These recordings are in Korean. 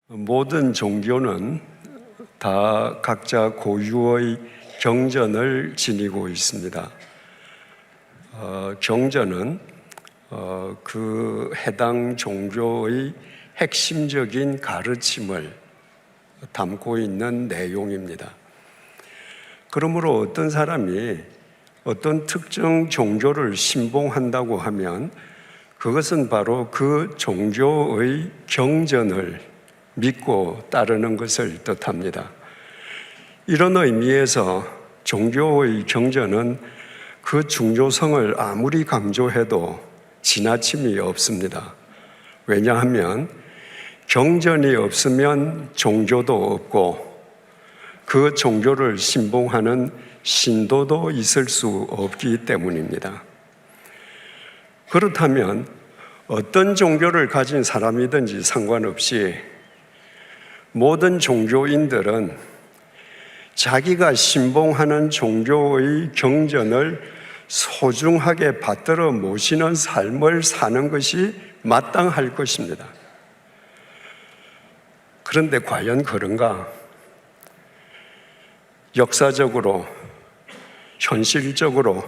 모든 종교는 다 각자 고유의 경전을 지니고 있습니다. 경전은 그 해당 종교의 핵심적인 가르침을 담고 있는 내용입니다. 그러므로 어떤 사람이 어떤 특정 종교를 신봉한다고 하면 그것은 바로 그 종교의 경전을 믿고 따르는 것을 뜻합니다. 이런 의미에서 종교의 경전은 그 중요성을 아무리 강조해도 지나침이 없습니다. 왜냐하면 경전이 없으면 종교도 없고 그 종교를 신봉하는 신도도 있을 수 없기 때문입니다. 그렇다면 어떤 종교를 가진 사람이든지 상관없이 모든 종교인들은 자기가 신봉하는 종교의 경전을 소중하게 받들어 모시는 삶을 사는 것이 마땅할 것입니다. 그런데 과연 그런가? 역사적으로, 현실적으로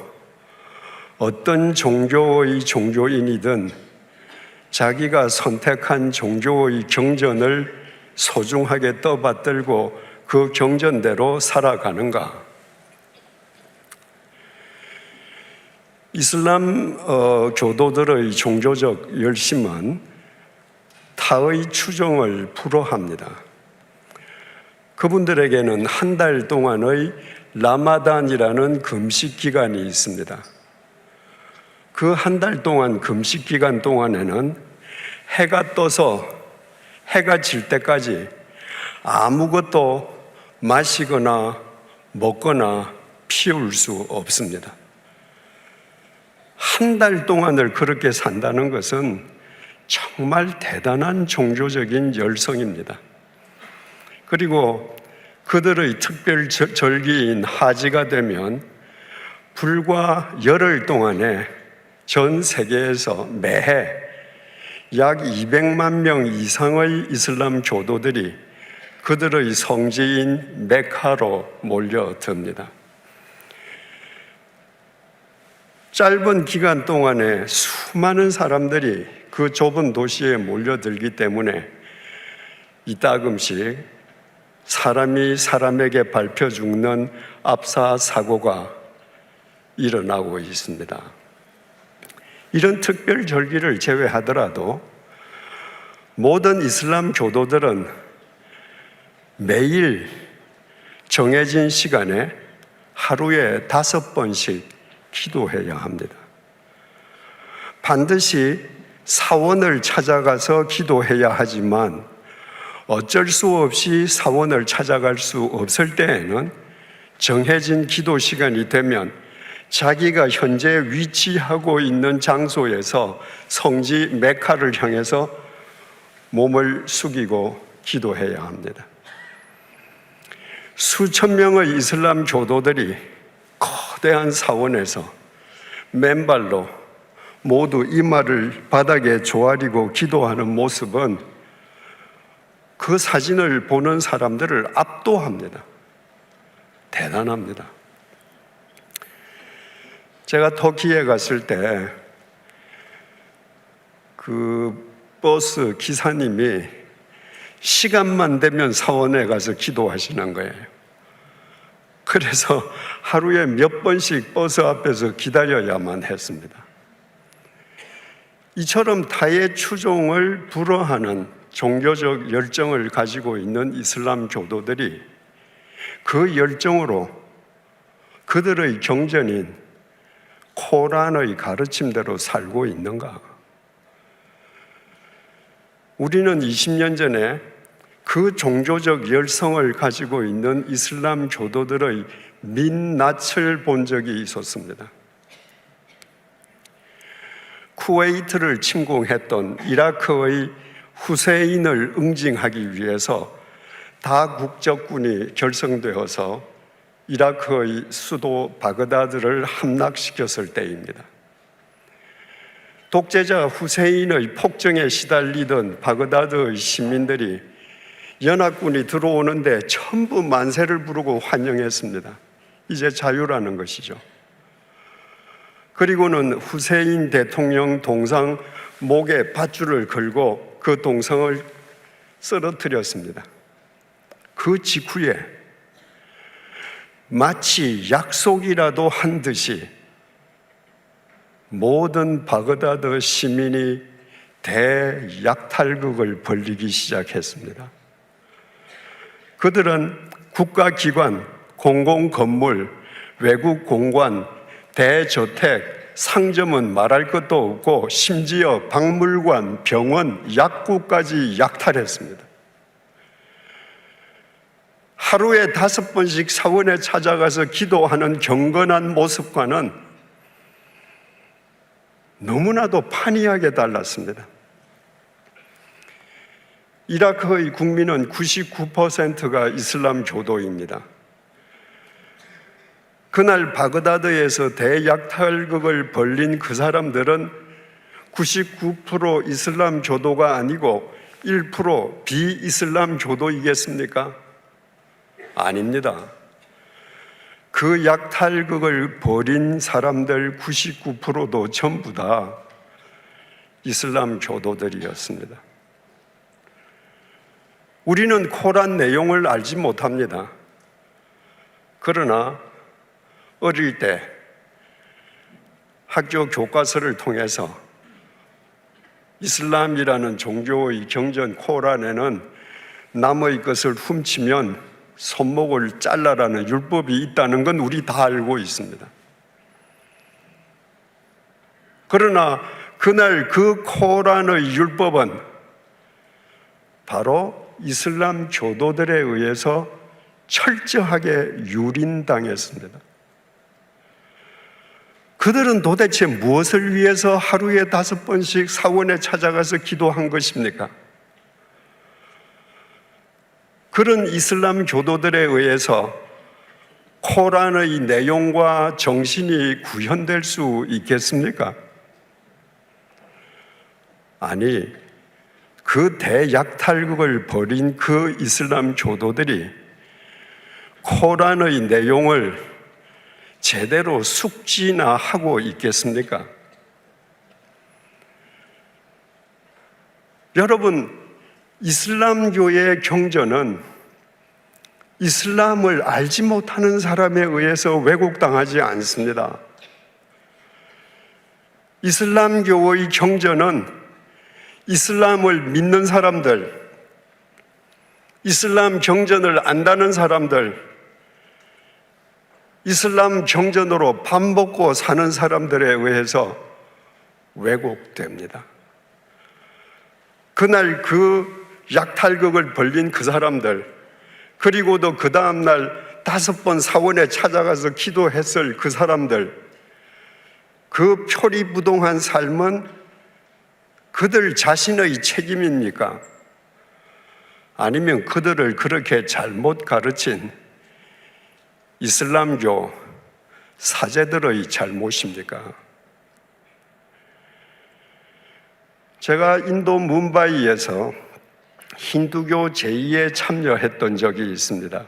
어떤 종교의 종교인이든 자기가 선택한 종교의 경전을 소중하게 떠받들고 그 경전대로 살아가는가? 이슬람 교도들의 종교적 열심은 타의 추종을 불허합니다. 그분들에게는 한 달 동안의 라마단이라는 금식 기간이 있습니다. 그 한 달 동안 금식 기간 동안에는 해가 떠서 해가 질 때까지 아무것도 마시거나 먹거나 피울 수 없습니다. 한 달 동안을 그렇게 산다는 것은 정말 대단한 종교적인 열성입니다. 그리고 그들의 특별 절기인 하지가 되면 불과 열흘 동안에 전 세계에서 매해 약 200만 명 이상의 이슬람 교도들이 그들의 성지인 메카로 몰려듭니다. 짧은 기간 동안에 수많은 사람들이 그 좁은 도시에 몰려들기 때문에 이따금씩 사람이 사람에게 밟혀 죽는 압사 사고가 일어나고 있습니다. 이런 특별 절기를 제외하더라도 모든 이슬람 교도들은 매일 정해진 시간에 하루에 5번씩 기도해야 합니다. 반드시 사원을 찾아가서 기도해야 하지만 어쩔 수 없이 사원을 찾아갈 수 없을 때에는 정해진 기도 시간이 되면 자기가 현재 위치하고 있는 장소에서 성지 메카를 향해서 몸을 숙이고 기도해야 합니다. 수천 명의 이슬람 교도들이 거대한 사원에서 맨발로 모두 이마를 바닥에 조아리고 기도하는 모습은 그 사진을 보는 사람들을 압도합니다. 대단합니다. 제가 터키에 갔을 때 그 버스 기사님이 시간만 되면 사원에 가서 기도하시는 거예요. 그래서 하루에 몇 번씩 버스 앞에서 기다려야만 했습니다. 이처럼 타의 추종을 불허하는 종교적 열정을 가지고 있는 이슬람 교도들이 그 열정으로 그들의 경전인 코란의 가르침대로 살고 있는가? 우리는 20년 전에 그 종교적 열성을 가지고 있는 이슬람 교도들의 민낯을 본 적이 있었습니다. 쿠웨이트를 침공했던 이라크의 후세인을 응징하기 위해서 다국적군이 결성되어서 이라크의 수도 바그다드를 함락시켰을 때입니다. 독재자 후세인의 폭정에 시달리던 바그다드의 시민들이 연합군이 들어오는데 전부 만세를 부르고 환영했습니다. 이제 자유라는 것이죠. 그리고는 후세인 대통령 동상 목에 밧줄을 걸고 그 동상을 쓰러뜨렸습니다. 그 직후에 마치 약속이라도 한 듯이 모든 바그다드 시민이 대약탈극을 벌이기 시작했습니다. 그들은 국가기관, 공공건물, 외국 공관, 대저택, 상점은 말할 것도 없고 심지어 박물관, 병원, 약국까지 약탈했습니다. 하루에 5번씩 사원에 찾아가서 기도하는 경건한 모습과는 너무나도 판이하게 달랐습니다. 이라크의 국민은 99%가 이슬람 교도입니다. 그날 바그다드에서 대약탈극을 벌린 그 사람들은 99% 이슬람 교도가 아니고 1% 비이슬람 교도이겠습니까? 아닙니다. 그 약탈극을 벌인 사람들 99%도 전부 다 이슬람 교도들이었습니다. 우리는 코란 내용을 알지 못합니다. 그러나 어릴 때 학교 교과서를 통해서 이슬람이라는 종교의 경전 코란에는 남의 것을 훔치면 손목을 잘라라는 율법이 있다는 건 우리 다 알고 있습니다. 그러나 그날 그 코란의 율법은 바로 이슬람 교도들에 의해서 철저하게 유린당했습니다. 그들은 도대체 무엇을 위해서 하루에 5번씩 사원에 찾아가서 기도한 것입니까? 그런 이슬람 교도들에 의해서 코란의 내용과 정신이 구현될 수 있겠습니까? 아니, 그 대약탈극을 벌인 그 이슬람 교도들이 코란의 내용을 제대로 숙지나 하고 있겠습니까? 여러분, 이슬람교의 경전은 이슬람을 알지 못하는 사람에 의해서 왜곡당하지 않습니다. 이슬람교의 경전은 이슬람을 믿는 사람들, 이슬람 경전을 안다는 사람들, 이슬람 경전으로 밥 먹고 사는 사람들에 의해서 왜곡됩니다. 그날 그 약탈극을 벌린 그 사람들, 그리고도 그 다음날 5번 사원에 찾아가서 기도했을 그 사람들, 그 표리부동한 삶은 그들 자신의 책임입니까? 아니면 그들을 그렇게 잘못 가르친 이슬람교 사제들의 잘못입니까? 제가 인도 뭄바이에서 힌두교 제의에 참여했던 적이 있습니다.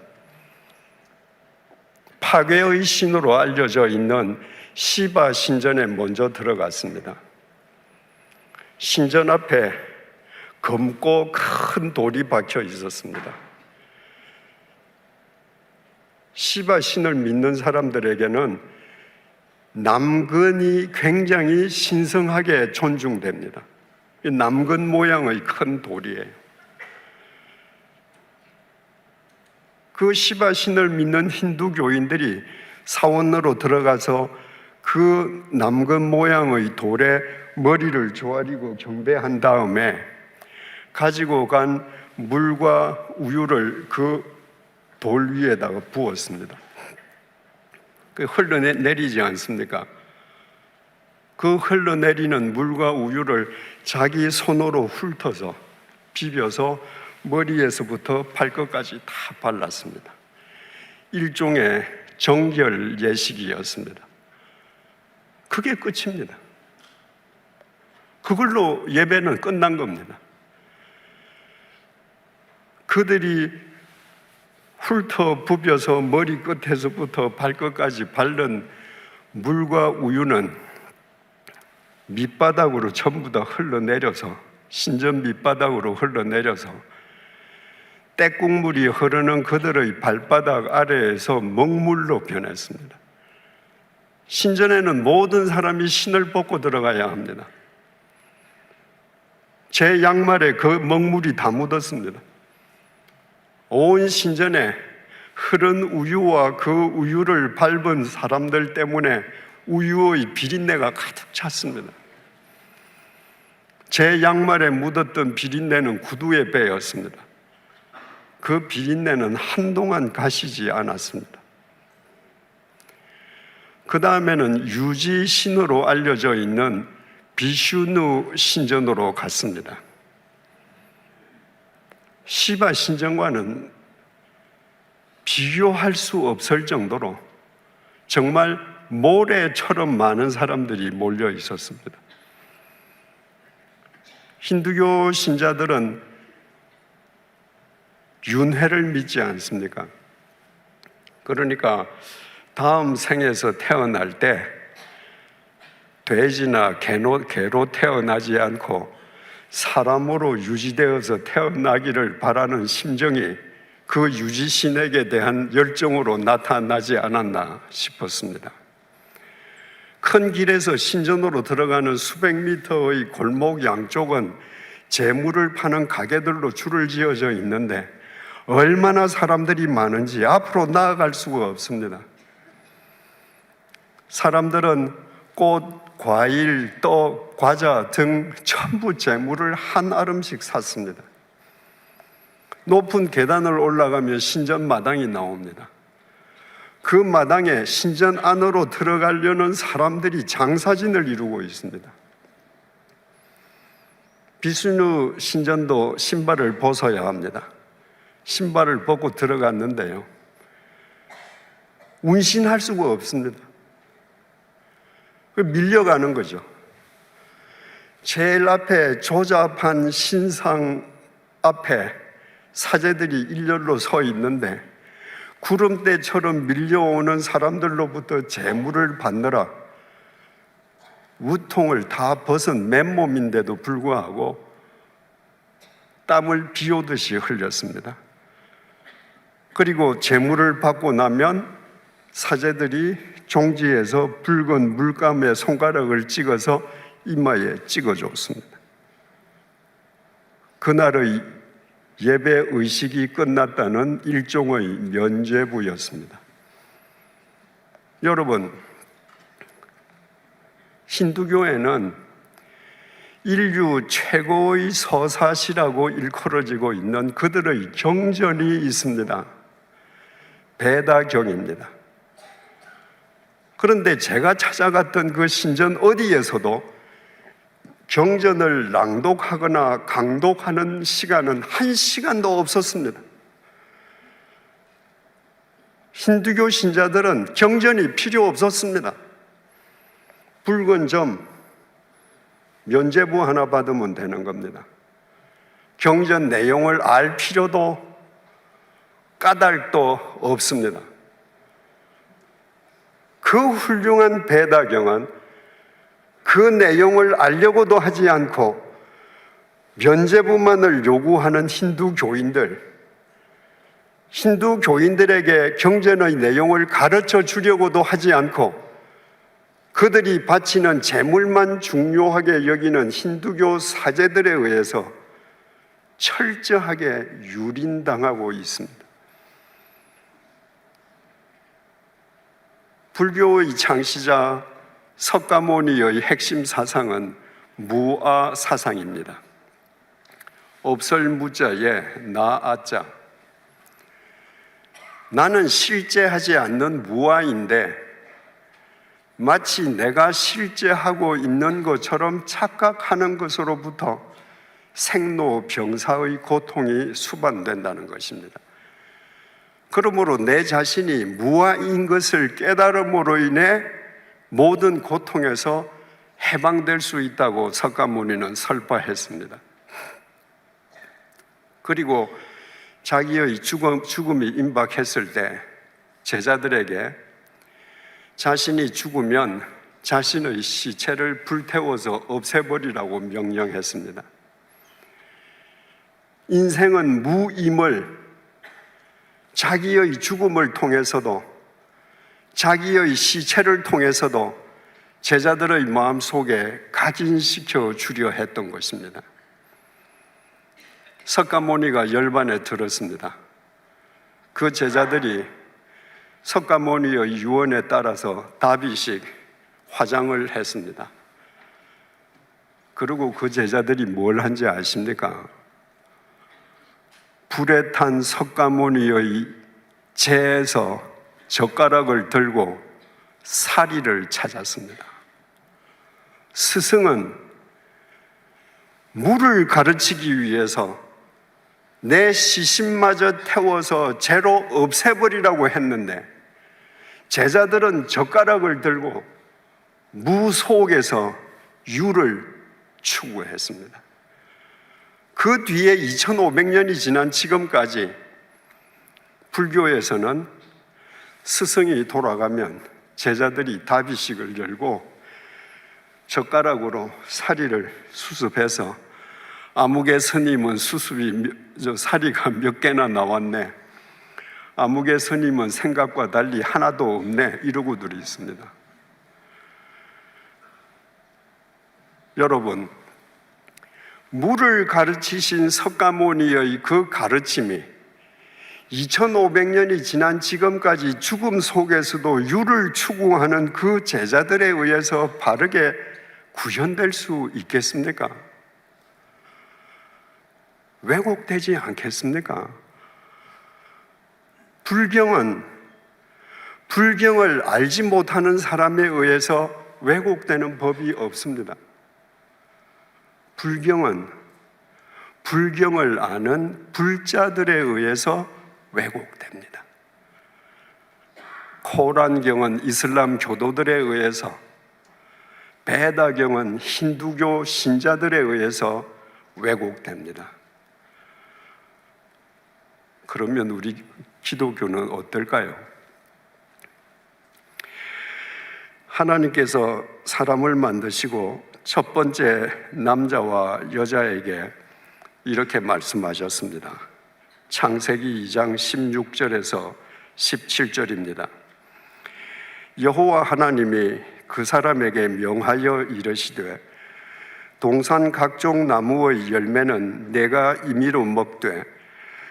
파괴의 신으로 알려져 있는 시바 신전에 먼저 들어갔습니다. 신전 앞에 검고 큰 돌이 박혀 있었습니다. 시바 신을 믿는 사람들에게는 남근이 굉장히 신성하게 존중됩니다. 남근 모양의 큰 돌이에요. 그 시바 신을 믿는 힌두교인들이 사원으로 들어가서 그 남근 모양의 돌에 머리를 조아리고 경배한 다음에 가지고 간 물과 우유를 그 돌 위에다가 부었습니다. 그 흘러내리지 않습니까? 그 흘러내리는 물과 우유를 자기 손으로 훑어서 비벼서 머리에서부터 발끝까지 다 발랐습니다. 일종의 정결 예식이었습니다. 그게 끝입니다. 그걸로 예배는 끝난 겁니다. 그들이 훑어 부벼서 머리 끝에서부터 발끝까지 바른 물과 우유는 밑바닥으로 전부 다 흘러내려서, 신전 밑바닥으로 흘러내려서 떼국물이 흐르는 그들의 발바닥 아래에서 먹물로 변했습니다. 신전에는 모든 사람이 신을 벗고 들어가야 합니다. 제 양말에 그 먹물이 다 묻었습니다. 온 신전에 흐른 우유와 그 우유를 밟은 사람들 때문에 우유의 비린내가 가득 찼습니다. 제 양말에 묻었던 비린내는 구두에 배였습니다. 그 비린내는 한동안 가시지 않았습니다. 그 다음에는 유지 신으로 알려져 있는 비슈누 신전으로 갔습니다. 시바 신전과는 비교할 수 없을 정도로 정말 모래처럼 많은 사람들이 몰려 있었습니다. 힌두교 신자들은 윤회를 믿지 않습니까? 그러니까 다음 생에서 태어날 때 돼지나 개로 태어나지 않고 사람으로 유지되어서 태어나기를 바라는 심정이 그 유지신에게 대한 열정으로 나타나지 않았나 싶었습니다. 큰 길에서 신전으로 들어가는 수백 미터의 골목 양쪽은 재물을 파는 가게들로 줄을 지어져 있는데 얼마나 사람들이 많은지 앞으로 나아갈 수가 없습니다. 사람들은 꽃, 과일, 떡, 과자 등 전부 재물을 한 아름씩 샀습니다. 높은 계단을 올라가면 신전 마당이 나옵니다. 그 마당에 신전 안으로 들어가려는 사람들이 장사진을 이루고 있습니다. 비슈누 신전도 신발을 벗어야 합니다. 신발을 벗고 들어갔는데요, 운신할 수가 없습니다. 밀려가는 거죠. 제일 앞에 조잡한 신상 앞에 사제들이 일렬로 서 있는데 구름대처럼 밀려오는 사람들로부터 재물을 받느라 우통을 다 벗은 맨몸인데도 불구하고 땀을 비 오듯이 흘렸습니다. 그리고 재물을 받고 나면 사제들이 종지에서 붉은 물감에 손가락을 찍어서 이마에 찍어줬습니다. 그날의 예배 의식이 끝났다는 일종의 면죄부였습니다. 여러분, 힌두교에는 인류 최고의 서사시라고 일컬어지고 있는 그들의 경전이 있습니다. 베다경입니다. 그런데 제가 찾아갔던 그 신전 어디에서도 경전을 낭독하거나 강독하는 시간은 1시간도 없었습니다. 힌두교 신자들은 경전이 필요 없었습니다. 붉은 점, 면죄부 하나 받으면 되는 겁니다. 경전 내용을 알 필요도 까닭도 없습니다. 그 훌륭한 베다경은 그 내용을 알려고도 하지 않고 면죄부만을 요구하는 힌두교인들에게 경전의 내용을 가르쳐 주려고도 하지 않고 그들이 바치는 재물만 중요하게 여기는 힌두교 사제들에 의해서 철저하게 유린당하고 있습니다. 불교의 창시자 석가모니의 핵심 사상은 무아 사상입니다. 없을 무자에 나아자. 나는 실제하지 않는 무아인데 마치 내가 실제하고 있는 것처럼 착각하는 것으로부터 생로병사의 고통이 수반된다는 것입니다. 그러므로 내 자신이 무아인 것을 깨달음으로 인해 모든 고통에서 해방될 수 있다고 석가모니는 설파했습니다. 그리고 자기의 죽음이 임박했을 때 제자들에게 자신이 죽으면 자신의 시체를 불태워서 없애버리라고 명령했습니다. 인생은 무임을 자기의 죽음을 통해서도, 자기의 시체를 통해서도 제자들의 마음속에 각인시켜 주려 했던 것입니다. 석가모니가 열반에 들었습니다. 그 제자들이 석가모니의 유언에 따라서 다비식 화장을 했습니다. 그리고 그 제자들이 뭘 한지 아십니까? 불에 탄 석가모니의 재에서 젓가락을 들고 사리를 찾았습니다. 스승은 물을 가르치기 위해서 내 시신마저 태워서 재로 없애버리라고 했는데 제자들은 젓가락을 들고 무 속에서 유를 추구했습니다. 그 뒤에 2500년이 지난 지금까지 불교에서는 스승이 돌아가면 제자들이 다비식을 열고 젓가락으로 사리를 수습해서 아무개 스님은 사리가 몇 개나 나왔네, 아무개 스님은 생각과 달리 하나도 없네, 이러고들이 있습니다. 여러분, 물을 가르치신 석가모니의 그 가르침이 2500년이 지난 지금까지 죽음 속에서도 유를 추구하는 그 제자들에 의해서 바르게 구현될 수 있겠습니까? 왜곡되지 않겠습니까? 불경을 알지 못하는 사람에 의해서 왜곡되는 법이 없습니다. 불경을 아는 불자들에 의해서 왜곡됩니다. 코란경은 이슬람 교도들에 의해서, 베다경은 힌두교 신자들에 의해서 왜곡됩니다. 그러면 우리 기독교는 어떨까요? 하나님께서 사람을 만드시고 첫 번째 남자와 여자에게 이렇게 말씀하셨습니다. 창세기 2장 16절에서 17절입니다. 여호와 하나님이 그 사람에게 명하여 이르시되 동산 각종 나무의 열매는 내가 임의로 먹되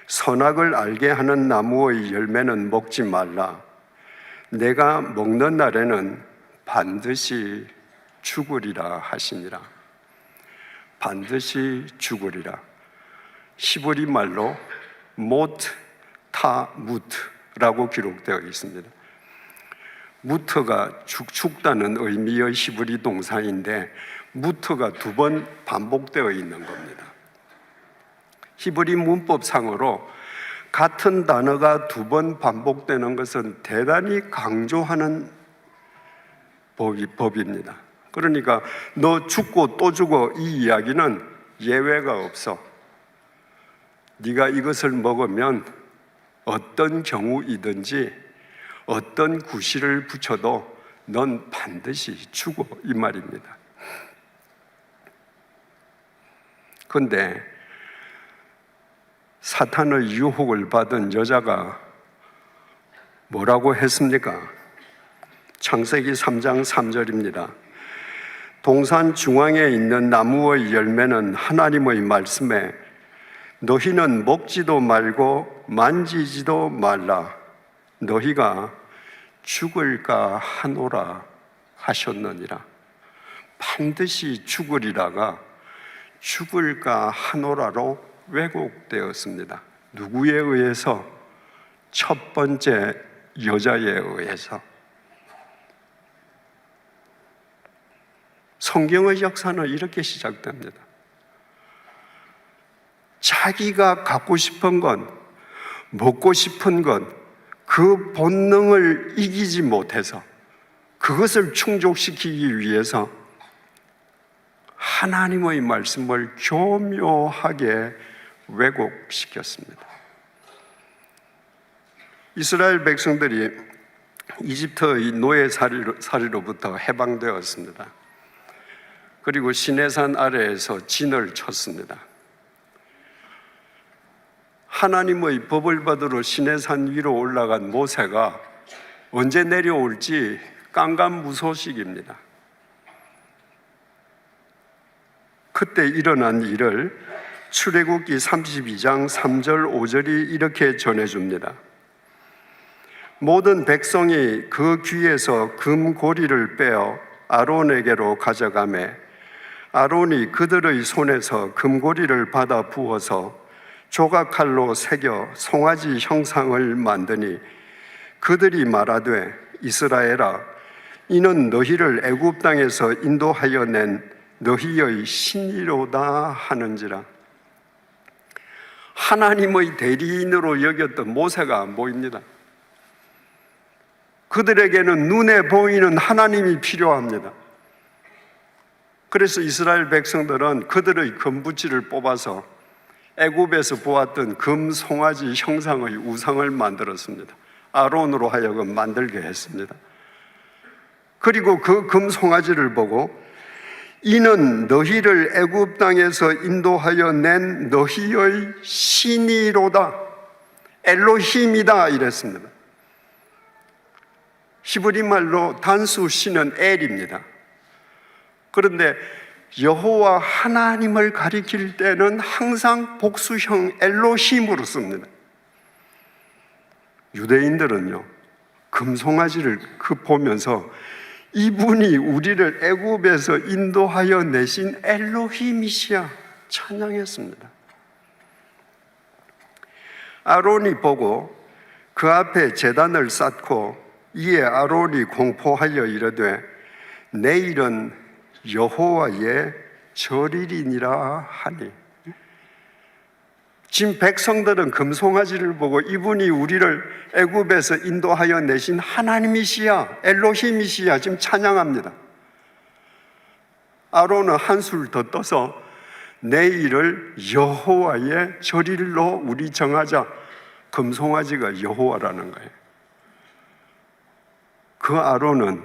선악을 알게 하는 나무의 열매는 먹지 말라. 내가 먹는 날에는 반드시 죽으리라 하시니라. 반드시 죽으리라. 히브리 말로 모트 타 무트라고 기록되어 있습니다. 무트가 죽다는 의미의 히브리 동사인데 무트가 2번 반복되어 있는 겁니다. 히브리 문법상으로 같은 단어가 2번 반복되는 것은 대단히 강조하는 법입니다. 그러니까 너 죽고 또 죽어, 이 이야기는 예외가 없어. 네가 이것을 먹으면 어떤 경우이든지 어떤 구실을 붙여도 넌 반드시 죽어, 이 말입니다. 그런데 사탄의 유혹을 받은 여자가 뭐라고 했습니까? 창세기 3장 3절입니다. 동산 중앙에 있는 나무의 열매는 하나님의 말씀에 너희는 먹지도 말고 만지지도 말라. 너희가 죽을까 하노라 하셨느니라. 반드시 죽으리라가 죽을까 하노라로 왜곡되었습니다. 누구에 의해서? 첫 번째 여자에 의해서. 성경의 역사는 이렇게 시작됩니다. 자기가 갖고 싶은 것, 먹고 싶은 것, 그 본능을 이기지 못해서 그것을 충족시키기 위해서 하나님의 말씀을 교묘하게 왜곡시켰습니다. 이스라엘 백성들이 이집트의 노예살이로부터 해방되었습니다. 그리고 시내산 아래에서 진을 쳤습니다. 하나님의 법을 받으러 시내산 위로 올라간 모세가 언제 내려올지 깜깜무소식입니다. 그때 일어난 일을 출애굽기 32장 3절 5절이 이렇게 전해줍니다. 모든 백성이 그 귀에서 금고리를 빼어 아론에게로 가져가매 아론이 그들의 손에서 금고리를 받아 부어서 조각칼로 새겨 송아지 형상을 만드니 그들이 말하되 이스라엘아 이는 너희를 애굽 땅에서 인도하여 낸 너희의 신이로다 하는지라. 하나님의 대리인으로 여겼던 모세가 안 보입니다. 그들에게는 눈에 보이는 하나님이 필요합니다. 그래서 이스라엘 백성들은 그들의 금붙이를 뽑아서 애굽에서 보았던 금 송아지 형상의 우상을 만들었습니다. 아론으로 하여금 만들게 했습니다. 그리고 그 금 송아지를 보고 이는 너희를 애굽 땅에서 인도하여 낸 너희의 신이로다, 엘로힘이다 이랬습니다. 히브리 말로 단수 신은 엘입니다. 그런데 여호와 하나님을 가리킬 때는 항상 복수형 엘로힘으로 씁니다. 유대인들은요, 금송아지를 보면서 이분이 우리를 애굽에서 인도하여 내신 엘로힘이시야 찬양했습니다. 아론이 보고 그 앞에 제단을 쌓고 이에 아론이 공포하여 이르되 내일은 여호와의 절일이니라 하니. 지금 백성들은 금송아지를 보고 이분이 우리를 애굽에서 인도하여 내신 하나님이시야, 엘로힘이시야 지금 찬양합니다. 아론은 한술 더 떠서 내일을 여호와의 절일로 우리 정하자. 금송아지가 여호와라는 거예요. 그 아론은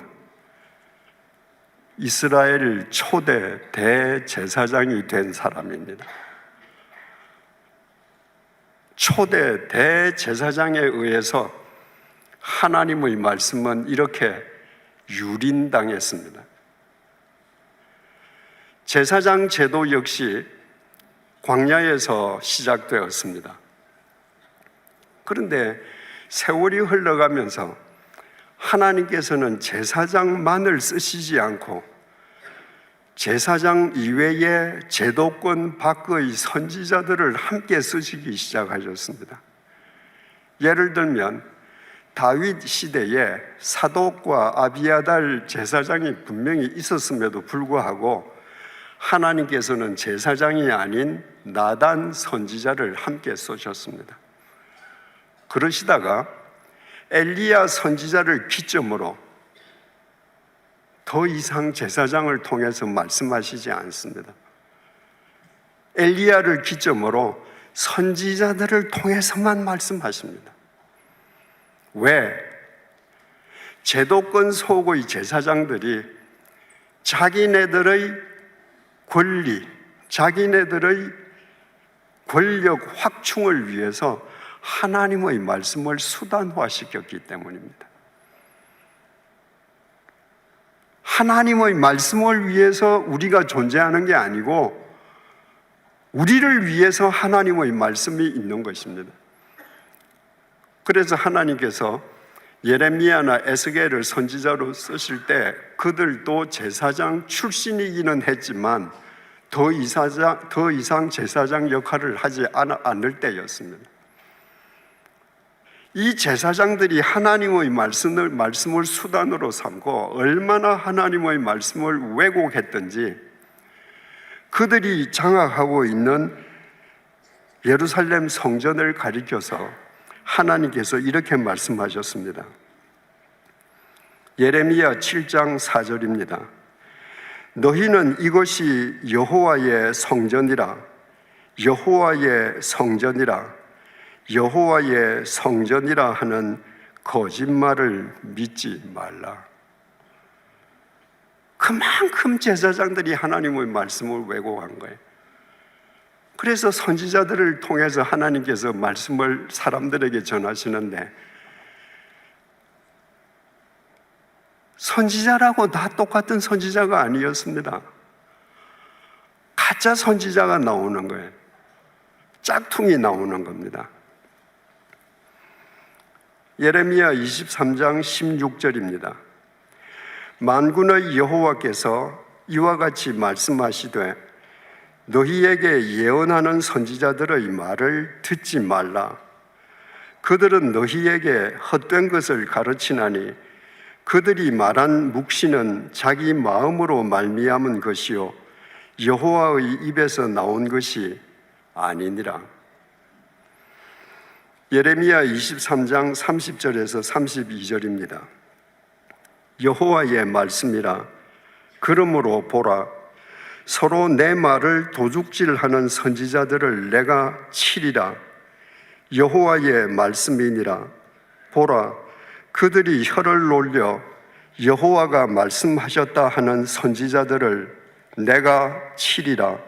이스라엘 초대 대제사장이 된 사람입니다. 초대 대제사장에 의해서 하나님의 말씀은 이렇게 유린당했습니다. 제사장 제도 역시 광야에서 시작되었습니다. 그런데 세월이 흘러가면서 하나님께서는 제사장만을 쓰시지 않고 제사장 이외의 제도권 밖의 선지자들을 함께 쓰시기 시작하셨습니다. 예를 들면 다윗 시대에 사독과 아비아달 제사장이 분명히 있었음에도 불구하고 하나님께서는 제사장이 아닌 나단 선지자를 함께 쓰셨습니다. 그러시다가 엘리야 선지자를 기점으로 더 이상 제사장을 통해서 말씀하시지 않습니다. 엘리야를 기점으로 선지자들을 통해서만 말씀하십니다. 왜? 제도권 속의 제사장들이 자기네들의 권리, 자기네들의 권력 확충을 위해서 하나님의 말씀을 수단화시켰기 때문입니다. 하나님의 말씀을 위해서 우리가 존재하는 게 아니고 우리를 위해서 하나님의 말씀이 있는 것입니다. 그래서 하나님께서 예레미야나 에스겔을 선지자로 쓰실 때 그들도 제사장 출신이기는 했지만 더 이상 제사장 역할을 하지 않을 때였습니다. 이 제사장들이 하나님의 말씀을 수단으로 삼고 얼마나 하나님의 말씀을 왜곡했던지 그들이 장악하고 있는 예루살렘 성전을 가리켜서 하나님께서 이렇게 말씀하셨습니다. 예레미야 7장 4절입니다. 너희는 이것이 여호와의 성전이라, 여호와의 성전이라, 여호와의 성전이라 하는 거짓말을 믿지 말라. 그만큼 제사장들이 하나님의 말씀을 왜곡한 거예요. 그래서 선지자들을 통해서 하나님께서 말씀을 사람들에게 전하시는데, 선지자라고 다 똑같은 선지자가 아니었습니다. 가짜 선지자가 나오는 거예요. 짝퉁이 나오는 겁니다. 예레미야 23장 16절입니다. 만군의 여호와께서 이와 같이 말씀하시되 너희에게 예언하는 선지자들의 말을 듣지 말라. 그들은 너희에게 헛된 것을 가르치나니 그들이 말한 묵시는 자기 마음으로 말미암은 것이요 여호와의 입에서 나온 것이 아니니라. 예레미야 23장 30절에서 32절입니다. 여호와의 말씀이라. 그러므로 보라, 서로 내 말을 도둑질하는 선지자들을 내가 치리라. 여호와의 말씀이니라. 보라, 그들이 혀를 놀려 여호와가 말씀하셨다 하는 선지자들을 내가 치리라.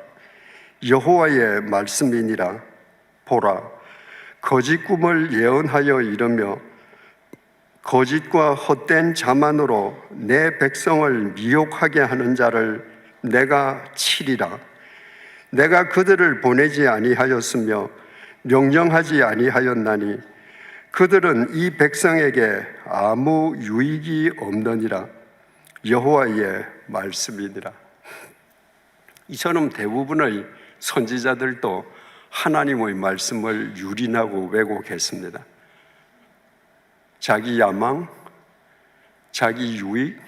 여호와의 말씀이니라. 보라, 거짓 꿈을 예언하여 이르며 거짓과 헛된 자만으로 내 백성을 미혹하게 하는 자를 내가 치리라. 내가 그들을 보내지 아니하였으며 명령하지 아니하였나니 그들은 이 백성에게 아무 유익이 없느니라. 여호와의 말씀이니라. 이처럼 대부분의 선지자들도 하나님의 말씀을 유린하고 왜곡했습니다. 자기 야망, 자기 유익,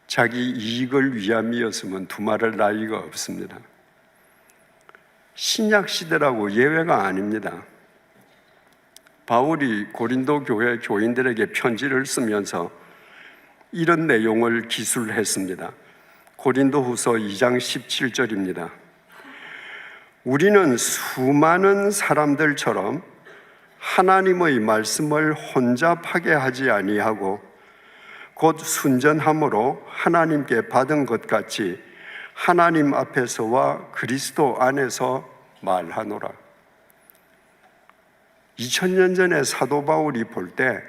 자기 이익을 위함이었으면 두말할 나위가 없습니다. 신약 시대라고 예외가 아닙니다. 바울이 고린도 교회 교인들에게 편지를 쓰면서 이런 내용을 기술했습니다. 고린도후서 2장 17절입니다. 우리는 수많은 사람들처럼 하나님의 말씀을 혼잡하게 하지 아니하고 곧 순전함으로 하나님께 받은 것 같이 하나님 앞에서와 그리스도 안에서 말하노라. 2000년 전에 사도 바울이 볼 때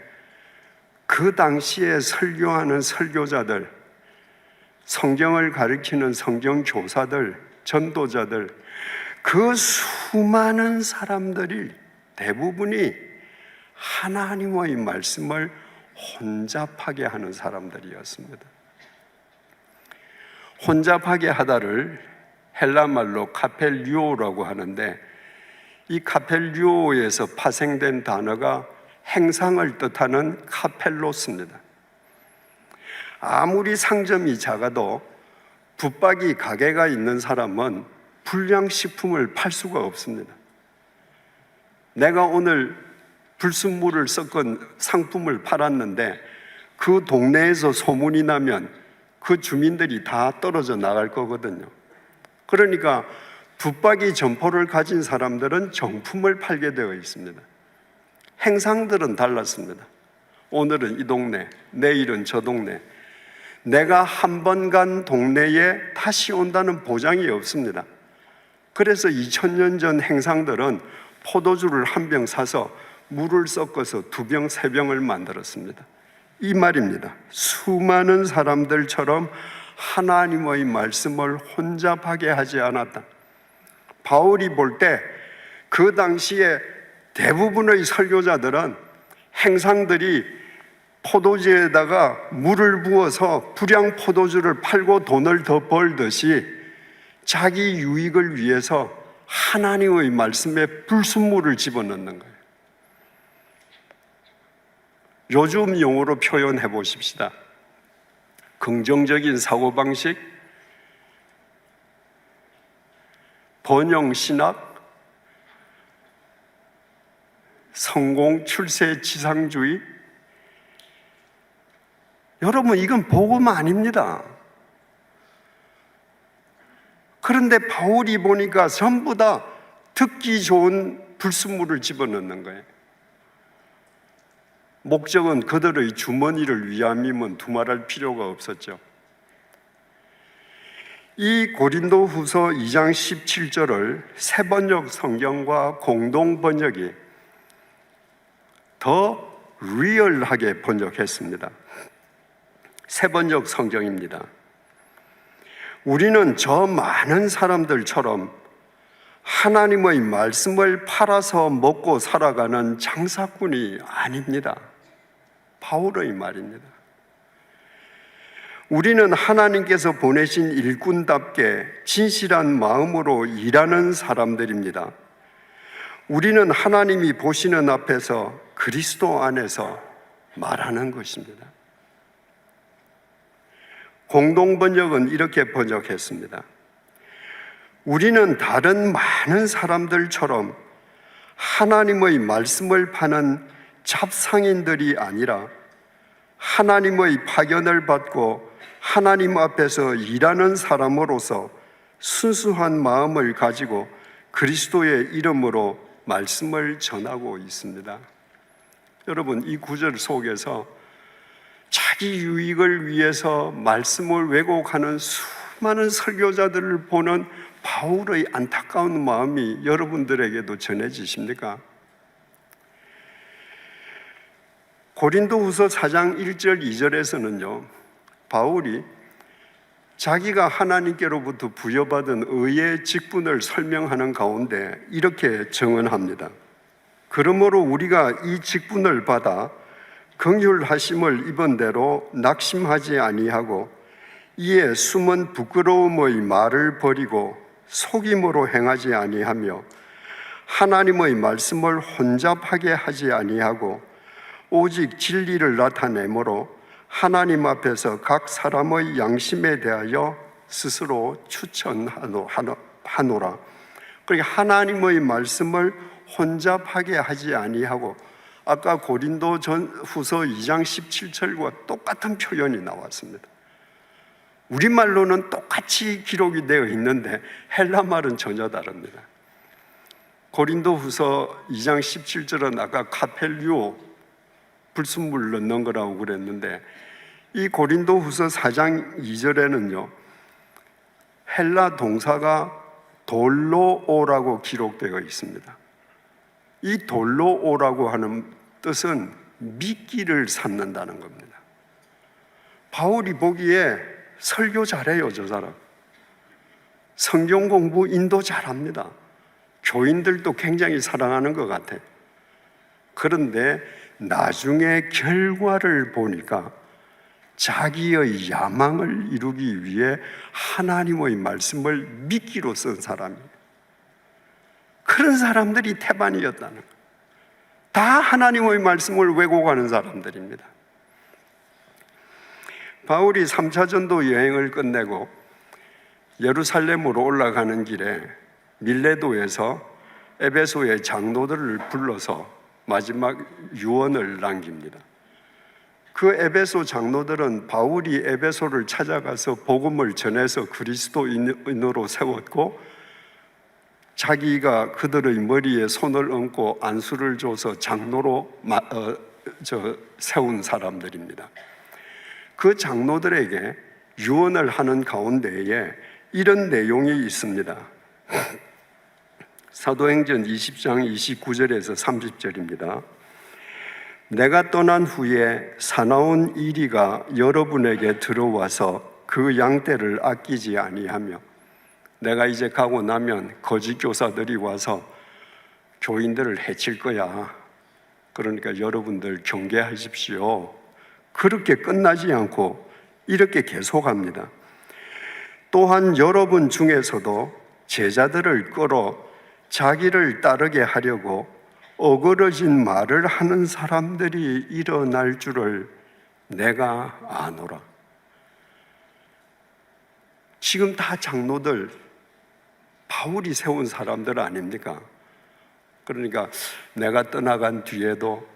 그 당시에 설교하는 설교자들, 성경을 가르치는 성경 교사들, 전도자들, 그 수많은 사람들이 대부분이 하나님의 말씀을 혼잡하게 하는 사람들이었습니다. 혼잡하게 하다를 헬라말로 카펠류오라고 하는데, 이 카펠류오에서 파생된 단어가 행상을 뜻하는 카펠로스입니다. 아무리 상점이 작아도 붙박이 가게가 있는 사람은 불량식품을 팔 수가 없습니다. 내가 오늘 불순물을 섞은 상품을 팔았는데 그 동네에서 소문이 나면 그 주민들이 다 떨어져 나갈 거거든요. 그러니까 붙박이 점포를 가진 사람들은 정품을 팔게 되어 있습니다. 행상들은 달랐습니다. 오늘은 이 동네, 내일은 저 동네. 내가 한 번 간 동네에 다시 온다는 보장이 없습니다. 그래서 2000년 전 행상들은 포도주를 한 병 사서 물을 섞어서 2병, 3병을 만들었습니다. 이 말입니다. 수많은 사람들처럼 하나님의 말씀을 혼잡하게 하지 않았다. 바울이 볼 때 그 당시에 대부분의 설교자들은 행상들이 포도주에다가 물을 부어서 불량 포도주를 팔고 돈을 더 벌듯이 자기 유익을 위해서 하나님의 말씀에 불순물을 집어넣는 거예요. 요즘 용어로 표현해 보십시다. 긍정적인 사고방식, 번영신학, 성공, 출세, 지상주의. 여러분, 이건 복음 아닙니다. 그런데 바울이 보니까 전부 다 듣기 좋은 불순물을 집어넣는 거예요. 목적은 그들의 주머니를 위함이면 두말할 필요가 없었죠. 이 고린도후서 2장 17절을 새번역 성경과 공동번역이 더 리얼하게 번역했습니다. 새번역 성경입니다. 우리는 저 많은 사람들처럼 하나님의 말씀을 팔아서 먹고 살아가는 장사꾼이 아닙니다. 바울의 말입니다. 우리는 하나님께서 보내신 일꾼답게 진실한 마음으로 일하는 사람들입니다. 우리는 하나님이 보시는 앞에서 그리스도 안에서 말하는 것입니다. 공동번역은 이렇게 번역했습니다. 우리는 다른 많은 사람들처럼 하나님의 말씀을 파는 잡상인들이 아니라 하나님의 파견을 받고 하나님 앞에서 일하는 사람으로서 순수한 마음을 가지고 그리스도의 이름으로 말씀을 전하고 있습니다. 여러분, 이 구절 속에서 자기 유익을 위해서 말씀을 왜곡하는 수많은 설교자들을 보는 바울의 안타까운 마음이 여러분들에게도 전해지십니까? 고린도후서 4장 1절 2절에서는요, 바울이 자기가 하나님께로부터 부여받은 의의 직분을 설명하는 가운데 이렇게 증언합니다. 그러므로 우리가 이 직분을 받아 긍휼하심을 입은 대로 낙심하지 아니하고 이에 숨은 부끄러움의 말을 버리고 속임으로 행하지 아니하며 하나님의 말씀을 혼잡하게 하지 아니하고 오직 진리를 나타내므로 하나님 앞에서 각 사람의 양심에 대하여 스스로 추천하노라. 그러니까 하나님의 말씀을 혼잡하게 하지 아니하고, 아까 고린도전후서 2장 17절과 똑같은 표현이 나왔습니다. 우리말로는 똑같이 기록이 되어 있는데 헬라말은 전혀 다릅니다. 고린도후서 2장 17절은 아까 카펠류오, 불순물 넣는 거라고 그랬는데, 이 고린도후서 4장 2절에는요 헬라 동사가 돌로오라고 기록되어 있습니다. 이 돌로오라고 하는 뜻은 미끼를 삼는다는 겁니다. 바울이 보기에 설교 잘해요, 저 사람. 성경 공부 인도 잘합니다. 교인들도 굉장히 사랑하는 것 같아요. 그런데 나중에 결과를 보니까 자기의 야망을 이루기 위해 하나님의 말씀을 미끼로 쓴 사람이에요. 그런 사람들이 태반이었다는 거예요. 다 하나님의 말씀을 왜곡하는 사람들입니다. 바울이 3차 전도 여행을 끝내고 예루살렘으로 올라가는 길에 밀레도에서 에베소의 장로들을 불러서 마지막 유언을 남깁니다. 그 에베소 장로들은 바울이 에베소를 찾아가서 복음을 전해서 그리스도인으로 세웠고 자기가 그들의 머리에 손을 얹고 안수를 줘서 장로로 세운 사람들입니다. 그 장로들에게 유언을 하는 가운데에 이런 내용이 있습니다. 사도행전 20장 29절에서 30절입니다. 내가 떠난 후에 사나운 이리가 여러분에게 들어와서 그 양떼를 아끼지 아니하며, 내가 이제 가고 나면 거짓 교사들이 와서 교인들을 해칠 거야. 그러니까 여러분들 경계하십시오. 그렇게 끝나지 않고 이렇게 계속합니다. 또한 여러분 중에서도 제자들을 끌어 자기를 따르게 하려고 어그러진 말을 하는 사람들이 일어날 줄을 내가 아노라. 지금 다 장로들, 바울이 세운 사람들 아닙니까? 그러니까 내가 떠나간 뒤에도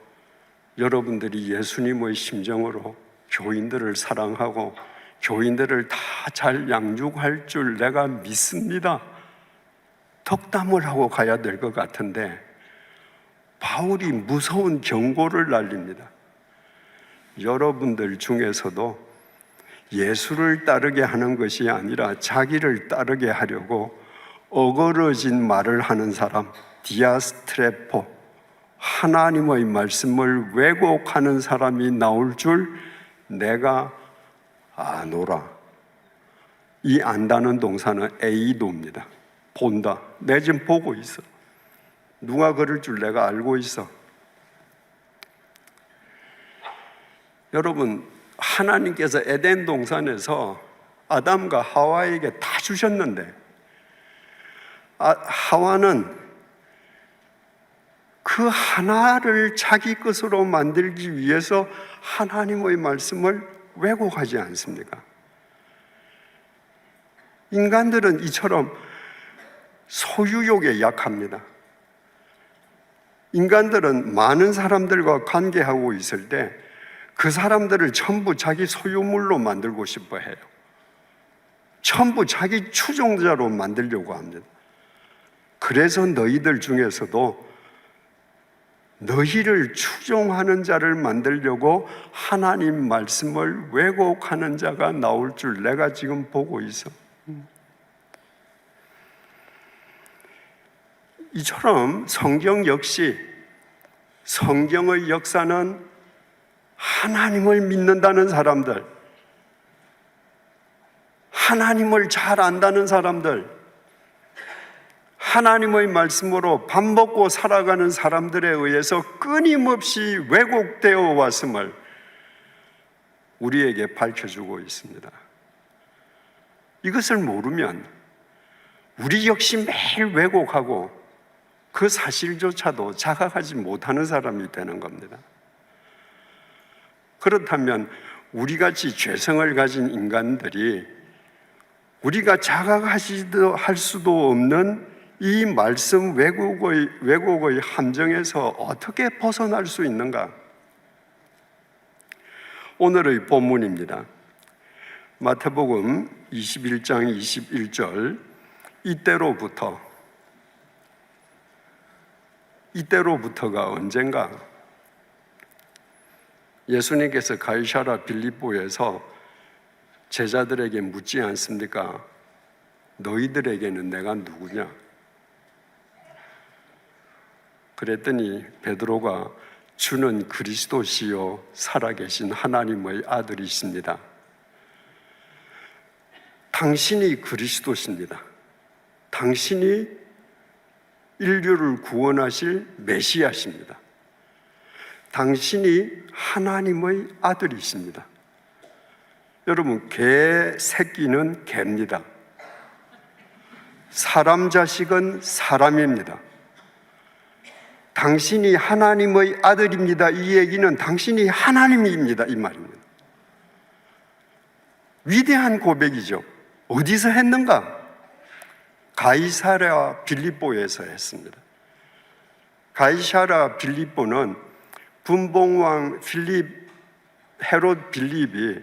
여러분들이 예수님의 심정으로 교인들을 사랑하고 교인들을 다 잘 양육할 줄 내가 믿습니다. 덕담을 하고 가야 될 것 같은데 바울이 무서운 경고를 날립니다. 여러분들 중에서도 예수를 따르게 하는 것이 아니라 자기를 따르게 하려고 어그러진 말을 하는 사람, 디아스트레포, 하나님의 말씀을 왜곡하는 사람이 나올 줄 내가 아노라. 이 안다는 동사는 에이도입니다. 본다. 내 지금 보고 있어. 누가 그럴 줄 내가 알고 있어. 여러분, 하나님께서 에덴 동산에서 아담과 하와에게 다 주셨는데 하와는 그 하나를 자기 것으로 만들기 위해서 하나님의 말씀을 왜곡하지 않습니까? 인간들은 이처럼 소유욕에 약합니다. 인간들은 많은 사람들과 관계하고 있을 때 그 사람들을 전부 자기 소유물로 만들고 싶어 해요. 전부 자기 추종자로 만들려고 합니다. 그래서 너희들 중에서도 너희를 추종하는 자를 만들려고 하나님 말씀을 왜곡하는 자가 나올 줄 내가 지금 보고 있어. 이처럼 성경 역시 성경의 역사는 하나님을 믿는다는 사람들, 하나님을 잘 안다는 사람들, 하나님의 말씀으로 밥 먹고 살아가는 사람들에 의해서 끊임없이 왜곡되어 왔음을 우리에게 밝혀주고 있습니다. 이것을 모르면 우리 역시 매일 왜곡하고 그 사실조차도 자각하지 못하는 사람이 되는 겁니다. 그렇다면 우리같이 죄성을 가진 인간들이 우리가 자각하지도 할 수도 없는 이 말씀 왜곡의 함정에서 어떻게 벗어날 수 있는가? 오늘의 본문입니다. 마태복음 21장 21절 이때로부터가 언젠가 예수님께서 가이사랴 빌립보에서 제자들에게 묻지 않습니까? 너희들에게는 내가 누구냐? 그랬더니 베드로가 주는 그리스도시요 살아계신 하나님의 아들이십니다. 당신이 그리스도십니다. 당신이 인류를 구원하실 메시아십니다. 당신이 하나님의 아들이십니다. 여러분, 개 새끼는 개입니다. 사람 자식은 사람입니다. 당신이 하나님의 아들입니다. 이 얘기는 당신이 하나님입니다. 이 말입니다. 위대한 고백이죠. 어디서 했는가? 가이사랴 빌립보에서 했습니다. 가이사랴 빌립보는 분봉왕 헤롯 빌립이